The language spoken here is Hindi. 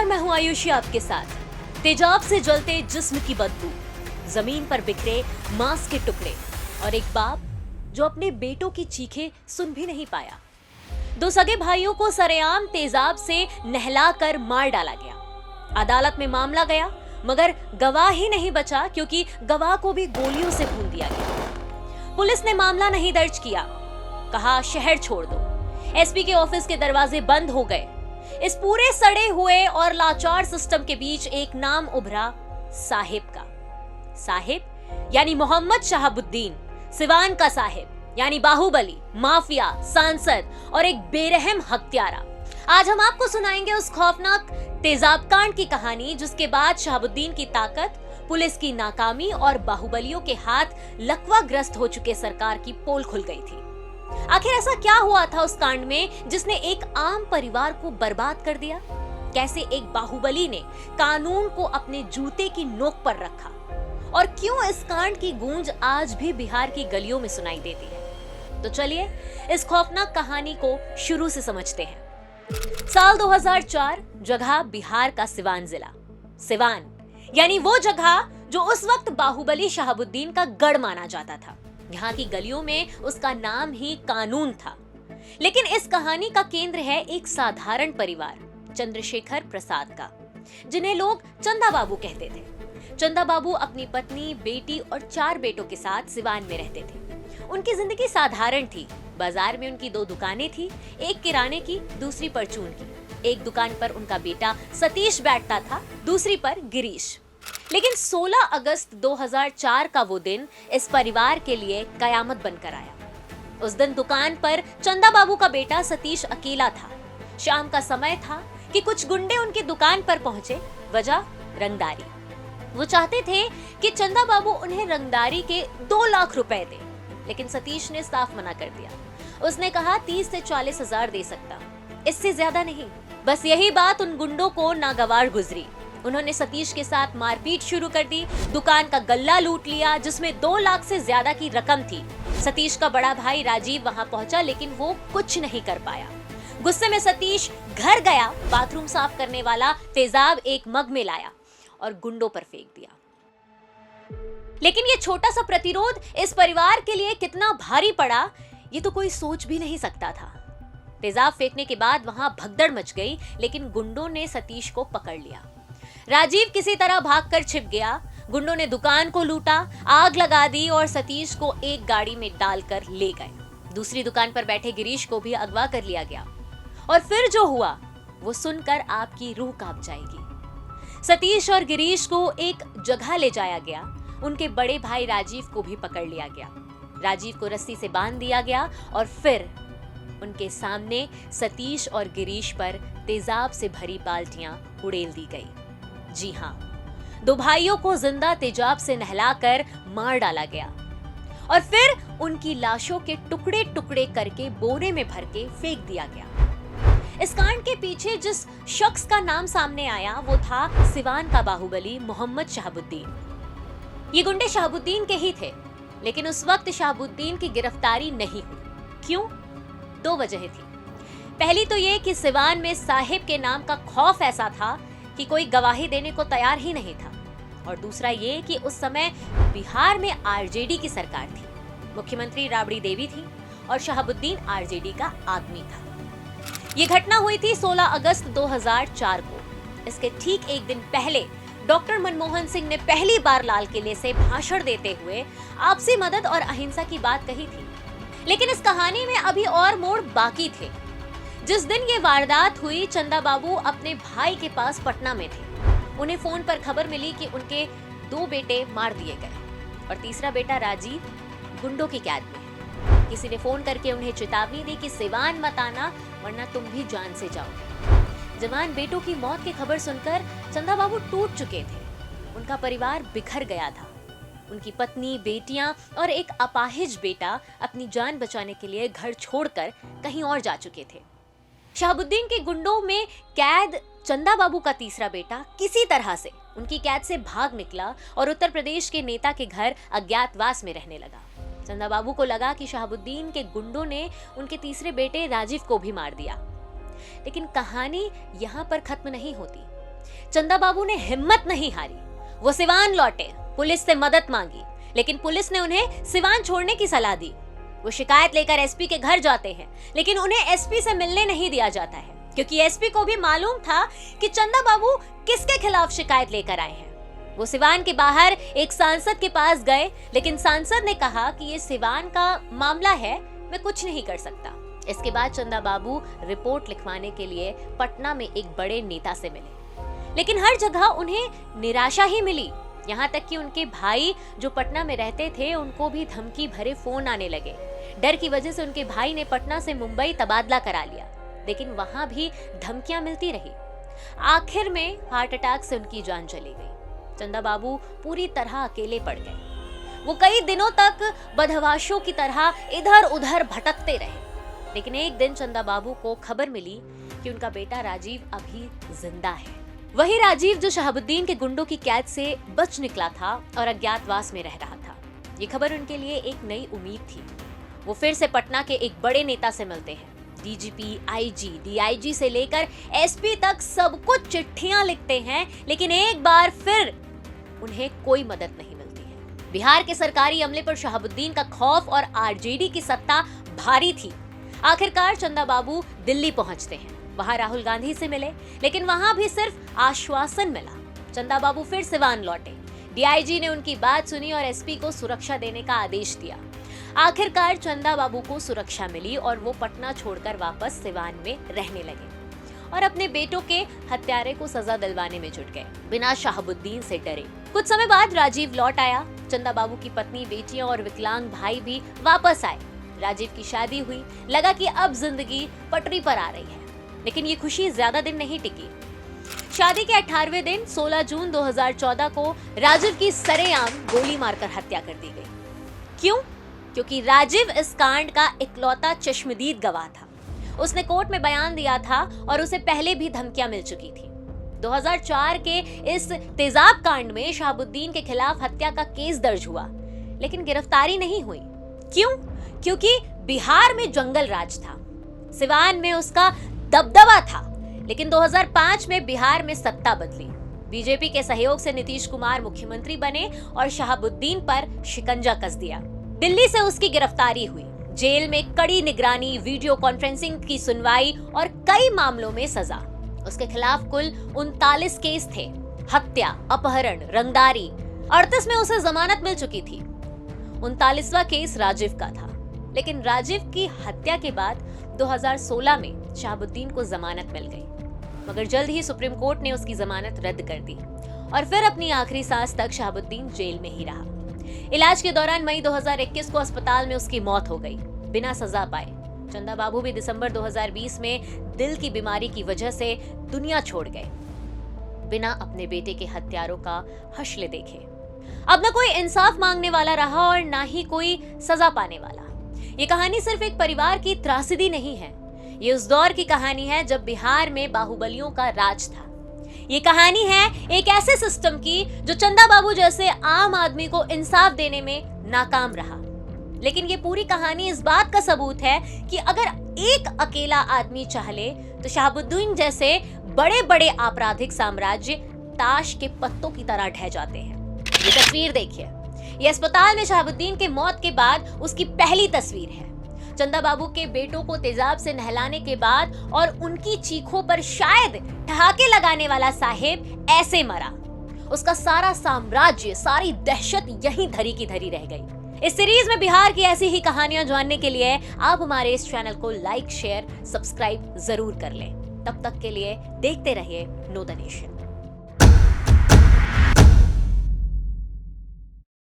मैं हूं आयुषी आपके साथ। तेजाब से जलते जिस्म की बदबू, जमीन पर बिखरे मांस के टुकड़े और एक बाप जो अपने बेटों की चीखें सुन भी नहीं पाया। दो सगे भाइयों को सरेआम तेजाब से नहलाकर मार डाला गया। अदालत में मामला गया मगर गवाह ही नहीं बचा क्योंकि गवाह को भी गोलियों से भून दिया गया। पुलिस ने मामला नहीं दर्ज किया, कहा शहर छोड़ दो। एसपी के ऑफिस के दरवाजे बंद हो गए। इस पूरे सड़े हुए और लाचार सिस्टम के बीच एक नाम उभरा, साहिब का। साहिब यानी मोहम्मद शहाबुद्दीन, सिवान का साहिब यानी बाहुबली, माफिया, सांसद और एक बेरहम हत्यारा। आज हम आपको सुनाएंगे उस खौफनाक तेजाब कांड की कहानी जिसके बाद शहाबुद्दीन की ताकत, पुलिस की नाकामी और बाहुबलियों के हाथ लकवाग्रस्त हो चुके सरकार की पोल खुल गई थी। आखिर ऐसा क्या हुआ था उस कांड में जिसने एक आम परिवार को बर्बाद कर दिया? कैसे एक बाहुबली ने कानून को अपने जूते की नोक पर रखा? और क्यों इस कांड की गूंज आज भी बिहार की गलियों में सुनाई देती है? तो चलिए इस खौफनाक कहानी को शुरू से समझते हैं। साल 2004, जगह बिहार का सिवान जिला। सिवान यानी वो जगह जो उस वक्त बाहुबली शहाबुद्दीन का गढ़ माना जाता था। यहाँ की गलियों में उसका नाम ही कानून था। लेकिन इस कहानी का केंद्र है एक साधारण परिवार, चंद्रशेखर प्रसाद का, जिन्हें लोग चंदा बाबू कहते थे। चंदा बाबू अपनी पत्नी, बेटी और 4 बेटों के साथ सिवान में रहते थे। उनकी जिंदगी साधारण थी। बाजार में उनकी 2 दुकानें थी, एक किराने की, दूसरी परचून की। एक दुकान पर उनका बेटा सतीश बैठता था, दूसरी पर गिरीश। लेकिन 16 अगस्त 2004 का वो दिन इस परिवार के लिए कयामत बनकर आया। उस दिन दुकान पर चंदा बाबू का बेटा सतीश अकेला था। शाम का समय था कि कुछ गुंडे उनकी दुकान पर पहुंचे। वजह रंगदारी। वो चाहते थे कि चंदा बाबू उन्हें रंगदारी के 2 लाख रुपए दे, लेकिन सतीश ने साफ मना कर दिया। उसने कहा 30 से 40 हजार दे सकता, इससे ज्यादा नहीं। बस यही बात उन गुंडों को नागवार गुजरी। उन्होंने सतीश के साथ मारपीट शुरू कर दी। दुकान का गल्ला लूट लिया जिसमें 2 लाख से ज्यादा की रकम थी। सतीश का बड़ा भाई राजीव वहां पहुंचा लेकिन वो कुछ नहीं कर पाया। गुस्से में सतीश घर गया, बाथरूम साफ करने वाला तेजाब एक मग में लाया और गुंडों पर फेंक दिया। लेकिन ये छोटा सा प्रतिरोध इस परिवार के लिए कितना भारी पड़ा, ये तो कोई सोच भी नहीं सकता था। तेजाब फेंकने के बाद वहां भगदड़ मच गई, लेकिन गुंडों ने सतीश को पकड़ लिया। राजीव किसी तरह भागकर छिप गया। गुंडों ने दुकान को लूटा, आग लगा दी और सतीश को एक गाड़ी में डालकर ले गए। दूसरी दुकान पर बैठे गिरीश को भी अगवा कर लिया गया। और फिर जो हुआ वो सुनकर आपकी रूह कांप जाएगी। सतीश और गिरीश को एक जगह ले जाया गया। उनके बड़े भाई राजीव को भी पकड़ लिया गया। राजीव को रस्सी से बांध दिया गया और फिर उनके सामने सतीश और गिरीश पर तेजाब से भरी बाल्टियां उड़ेल दी गई। जी हाँ, 2 भाइयों को जिंदा तेजाब से नहलाकर मार डाला गया और फिर उनकी लाशों के टुकड़े टुकड़े करके बोरे में भर के फेंक दिया गया। इस कांड के पीछे जिस शख्स का नाम सामने आया वो था सिवान का बाहुबली मोहम्मद शहाबुद्दीन। ये गुंडे शहाबुद्दीन के ही थे, लेकिन उस वक्त शहाबुद्दीन की गिरफ्तारी नहीं हुई। क्यों? 2 वजह थी। पहली तो ये कि सिवान में साहिब के नाम का खौफ ऐसा था कि कोई गवाही देने को तैयार ही नहीं था। और दूसरा ये कि उस समय बिहार में आरजेडी की सरकार थी। मुख्यमंत्री राबड़ी देवी थी और शहाबुद्दीन आरजेडी का आदमी था। ये घटना हुई थी 16 अगस्त 2004 को। इसके ठीक एक दिन पहले डॉक्टर मनमोहन सिंह ने पहली बार लाल किले से भाषण देते हुए आपसी मदद और अहिंसा की बात कही थी। लेकिन इस कहानी में अभी और मोड़ बाकी थे। जिस दिन ये वारदात हुई, चंदा बाबू अपने भाई के पास पटना में थे। उन्हें फोन पर खबर मिली कि उनके 2 बेटे मार दिए गए और तीसरा बेटा राजीव गुंडों की कैद में है। किसी ने फोन करके उन्हें चेतावनी दी कि सिवान मत आना वरना तुम भी जान से जाओगे। जवान बेटों की मौत की खबर सुनकर चंदा बाबू टूट चुके थे। उनका परिवार बिखर गया था। उनकी पत्नी, बेटियां और एक अपाहिज बेटा अपनी जान बचाने के लिए घर छोड़कर कहीं और जा चुके थे। शहाबुद्दीन के गुंडों में कैद चंदा बाबू का तीसरा बेटा किसी तरह से उनकी कैद से भाग निकला और उत्तर प्रदेश के नेता के घर अज्ञातवास में रहने लगा। चंदा बाबू को लगा कि शहाबुद्दीन के गुंडों ने उनके तीसरे बेटे राजीव को भी मार दिया। लेकिन कहानी यहाँ पर खत्म नहीं होती। चंदा बाबू ने हिम्मत नहीं हारी, वो सिवान लौटे, पुलिस से मदद मांगी, लेकिन पुलिस ने उन्हें सिवान छोड़ने की सलाह दी। वो शिकायत लेकर एसपी के घर जाते हैं, लेकिन उन्हें एसपी से मिलने नहीं दिया जाता है, क्योंकि एसपी को भी मालूम था कि चंदा बाबू किसके खिलाफ शिकायत लेकर आए हैं। वो सिवान के बाहर एक सांसद के पास गए, लेकिन सांसद ने कहा कि ये सिवान का मामला है, मैं कुछ नहीं कर सकता। इसके बाद चंदा बाबू रिपोर्ट लिखवाने के लिए पटना में एक बड़े नेता से मिले, लेकिन हर जगह उन्हें निराशा ही मिली। यहाँ तक कि उनके भाई जो पटना में रहते थे, उनको भी धमकी भरे फोन आने लगे। डर की वजह से उनके भाई ने पटना से मुंबई तबादला करा लिया, लेकिन वहां भी धमकियां मिलती रही। आखिर में हार्ट अटैक से उनकी जान चली गई। चंदा बाबू पूरी तरह अकेले पड़ गए। वो कई दिनों तक बदहवाशों की तरह इधर उधर भटकते रहे, लेकिन एक दिन चंदा बाबू को खबर मिली कि उनका बेटा राजीव अभी जिंदा है। वही राजीव जो शहाबुद्दीन के गुंडों की कैद से बच निकला था और अज्ञातवास में रह रहा था। ये खबर उनके लिए एक नई उम्मीद थी। वो फिर से पटना के एक बड़े नेता से मिलते हैं। डीजीपी, आईजी, डीआईजी से लेकर एसपी तक सब कुछ चिट्ठियां लिखते हैं, लेकिन एक बार फिर उन्हें कोई मदद नहीं मिलती है। बिहार के सरकारी अमले पर शहाबुद्दीन का खौफ और आरजेडी की सत्ता भारी थी। आखिरकार चंदा बाबू दिल्ली पहुंचते हैं। वहां राहुल गांधी से मिले, लेकिन वहां भी सिर्फ आश्वासन मिला। चंदा बाबू फिर सिवान लौटे। डीआईजी ने उनकी बात सुनी और एसपी को सुरक्षा देने का आदेश दिया। आखिरकार चंदा बाबू को सुरक्षा मिली और वो पटना छोड़कर वापस सिवान में रहने लगे और अपने बेटों के हत्यारे को सजा दिलवाने में जुट गए, बिना शहाबुद्दीन से डरे। कुछ समय बाद राजीव लौट आया। चंदा बाबू की पत्नी, बेटियां और विकलांग भाई भी वापस आए। राजीव की शादी हुई। लगा कि अब जिंदगी पटरी पर आ रही है, लेकिन ये खुशी ज्यादा दिन नहीं टिकी। शादी के 18वें दिन 16 जून 2014 को राजीव की सरेआम गोली मारकर हत्या कर दी गई। क्यों? क्योंकि राजीव इस कांड का इकलौता चश्मदीद गवाह था। उसने कोर्ट में बयान दिया था और उसे पहले भी धमकियां मिल चुकी थी। 2004 के इस तेजाब कांड में शहाबुद्दीन के खिलाफ हत्या का केस दर्ज हुआ, लेकिन गिरफ्तारी नहीं हुई। क्यों? क्योंकि बिहार में जंगल राज था, सिवान में उसका दबदबा था। लेकिन 2005 में बिहार में सत्ता बदली। बीजेपी के सहयोग से नीतीश कुमार मुख्यमंत्री बने और शहाबुद्दीन पर शिकंजा कस दिया। दिल्ली से उसकी गिरफ्तारी हुई। जेल में कड़ी निगरानी, वीडियो कॉन्फ्रेंसिंग की सुनवाई और कई मामलों में सजा। उसके खिलाफ कुल 39 केस थे। हत्या, अपहरण, रंगदारी। 38 में उसे जमानत मिल चुकी थी। 39वां केस राजीव का था, लेकिन राजीव की हत्या के बाद 2016 में शहाबुद्दीन को जमानत मिल गई, मगर जल्द ही सुप्रीम कोर्ट ने उसकी जमानत रद्द कर दी और फिर अपनी आखिरी सांस तक शहाबुद्दीन जेल में ही रहा। इलाज के दौरान मई 2021 को अस्पताल में उसकी मौत हो गई, बिना सजा पाए। चंदा बाबू भी दिसंबर 2020 में दिल की बीमारी की वजह से दुनिया छोड़ गए, बिना अपने बेटे के हत्यारों का हश्र देखे। अब न कोई इंसाफ मांगने वाला रहा और ना ही कोई सजा पाने वाला। ये कहानी सिर्फ एक परिवार की त्रासदी नहीं है, ये उस दौर की कहानी है जब बिहार में बाहुबलियों का राज था। ये कहानी है एक ऐसे सिस्टम की जो चंदा बाबू जैसे आम आदमी को इंसाफ देने में नाकाम रहा। लेकिन ये पूरी कहानी इस बात का सबूत है कि अगर एक अकेला आदमी चाह ले तो शहाबुद्दीन जैसे बड़े बड़े आपराधिक साम्राज्य ताश के पत्तों की तरह ढह जाते हैं। ये तस्वीर देखिए, ये अस्पताल में शहाबुद्दीन के मौत के बाद उसकी पहली तस्वीर है। चंदा बाबू के बेटों को तेजाब से नहलाने के बाद और उनकी चीखों पर शायद ठहाके लगाने वाला साहेब ऐसे मरा। उसका सारा साम्राज्य, सारी दहशत यहीं धरी की धरी रह गई। इस सीरीज में बिहार की ऐसी ही कहानियां जानने के लिए आप हमारे इस चैनल को लाइक, शेयर, सब्सक्राइब जरूर कर लें। तब तक के लिए देखते रहिए नो द नेशन।